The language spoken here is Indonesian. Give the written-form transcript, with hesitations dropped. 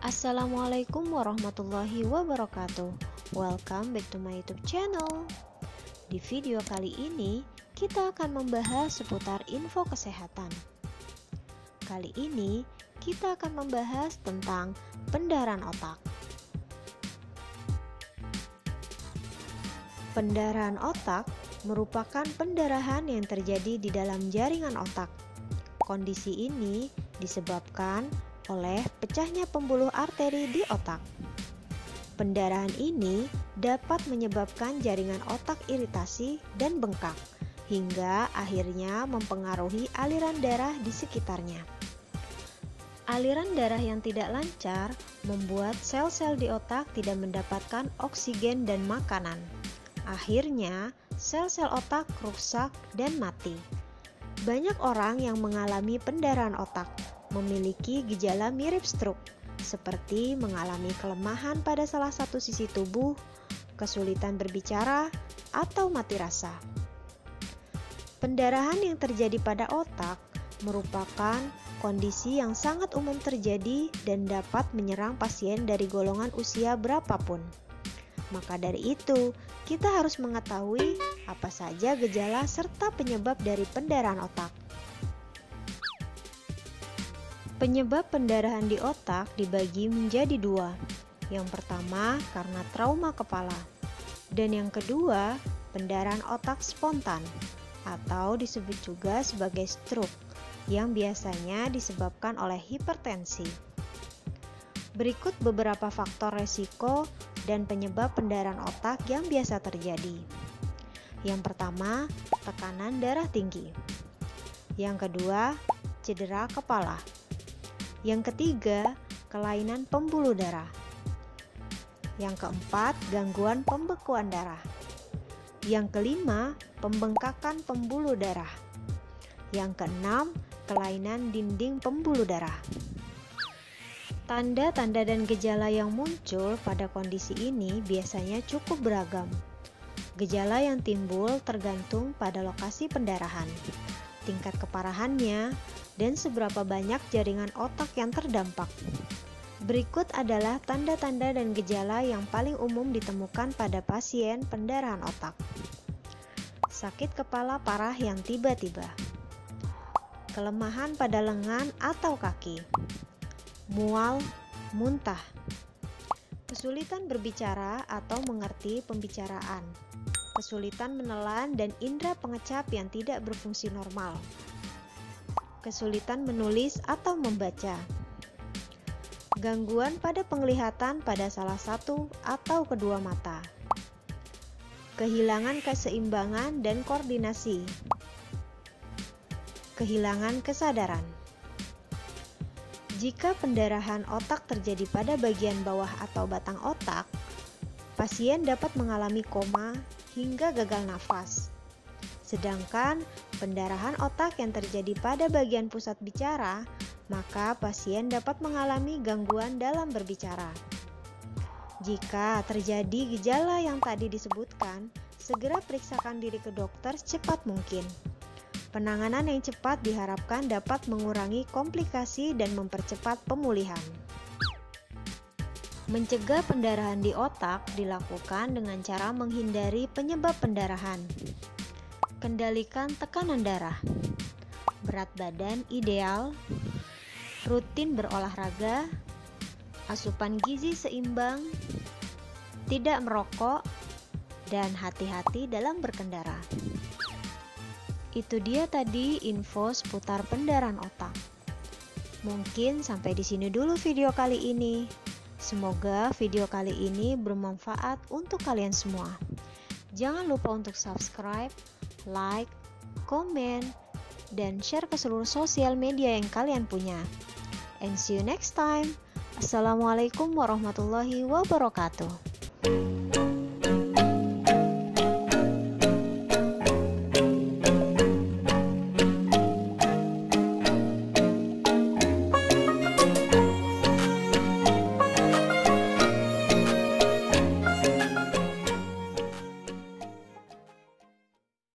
Assalamualaikum warahmatullahi wabarakatuh. Welcome back to my YouTube channel. Di video kali ini kita akan membahas seputar info kesehatan. Kali ini kita akan membahas tentang pendarahan otak. Pendarahan otak merupakan pendarahan yang terjadi di dalam jaringan otak. Kondisi ini disebabkan oleh pecahnya pembuluh arteri di otak. Pendarahan ini dapat menyebabkan jaringan otak iritasi dan bengkak, hingga akhirnya mempengaruhi aliran darah di sekitarnya. Aliran darah yang tidak lancar membuat sel-sel di otak tidak mendapatkan oksigen dan makanan. Akhirnya, sel-sel otak rusak dan mati. Banyak orang yang mengalami pendarahan otak memiliki gejala mirip stroke, seperti mengalami kelemahan pada salah satu sisi tubuh, kesulitan berbicara, atau mati rasa. Pendarahan yang terjadi pada otak merupakan kondisi yang sangat umum terjadi dan dapat menyerang pasien dari golongan usia berapapun. Maka dari itu, kita harus mengetahui apa saja gejala serta penyebab dari pendarahan otak. Penyebab pendarahan di otak dibagi menjadi dua. Yang pertama karena trauma kepala, dan yang kedua pendarahan otak spontan atau disebut juga sebagai stroke yang biasanya disebabkan oleh hipertensi. Berikut beberapa faktor resiko dan penyebab pendarahan otak yang biasa terjadi. Yang pertama, tekanan darah tinggi. Yang kedua, cedera kepala. Yang ketiga, kelainan pembuluh darah. Yang keempat, gangguan pembekuan darah. Yang kelima, pembengkakan pembuluh darah. Yang keenam, kelainan dinding pembuluh darah. Tanda-tanda dan gejala yang muncul pada kondisi ini biasanya cukup beragam. Gejala yang timbul tergantung pada lokasi pendarahan, tingkat keparahannya, dan seberapa banyak jaringan otak yang terdampak. Berikut adalah tanda-tanda dan gejala yang paling umum ditemukan pada pasien pendarahan otak. Sakit kepala parah yang tiba-tiba, kelemahan pada lengan atau kaki, mual, muntah, kesulitan berbicara atau mengerti pembicaraan, kesulitan menelan dan indera pengecap yang tidak berfungsi normal, kesulitan menulis atau membaca, gangguan pada penglihatan pada salah satu atau kedua mata, kehilangan keseimbangan dan koordinasi, kehilangan kesadaran. Jika pendarahan otak terjadi pada bagian bawah atau batang otak, pasien dapat mengalami koma hingga gagal nafas. Sedangkan pendarahan otak yang terjadi pada bagian pusat bicara, maka pasien dapat mengalami gangguan dalam berbicara. Jika terjadi gejala yang tadi disebutkan, segera periksakan diri ke dokter secepat mungkin. Penanganan yang cepat diharapkan dapat mengurangi komplikasi dan mempercepat pemulihan. Mencegah pendarahan di otak dilakukan dengan cara menghindari penyebab pendarahan. Kendalikan tekanan darah, berat badan ideal, rutin berolahraga, asupan gizi seimbang, tidak merokok, dan hati-hati dalam berkendara. Itu dia tadi info seputar pendarahan otak. Mungkin sampai di sini dulu video kali ini. Semoga video kali ini bermanfaat untuk kalian semua. Jangan lupa untuk subscribe, like, komen, dan share ke seluruh sosial media yang kalian punya. And see you next time. Assalamualaikum warahmatullahi wabarakatuh.